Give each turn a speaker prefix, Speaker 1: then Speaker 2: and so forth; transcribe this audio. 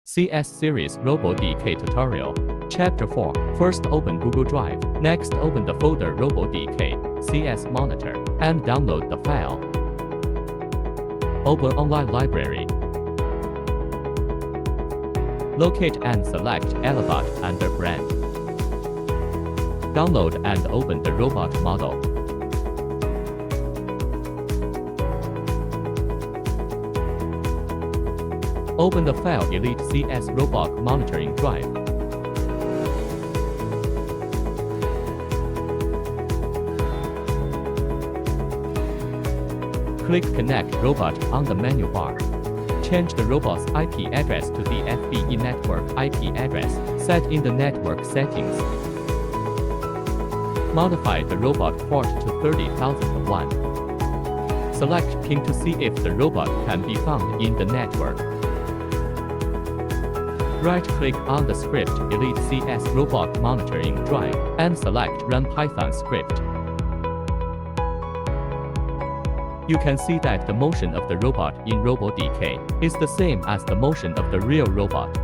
Speaker 1: CS Series RoboDK Tutorial. Chapter 4. First open Google Drive. Next open the folder RoboDK, CS Monitor, and download the file. Open Online Library. Locate and select Elabot under Brand. Download and open the robot model. Open the file Elite CS Robot Monitoring Drive. Click Connect Robot on the menu bar. Change the robot's IP address to the FBE network IP address set in the network settings. Modify the robot port to 30,001. Select Ping to see if the robot can be found in the network. Right-click on the script Elite CS Robot Monitoring Drive and select Run Python script. You can see that the motion of the robot in RoboDK is the same as the motion of the real robot.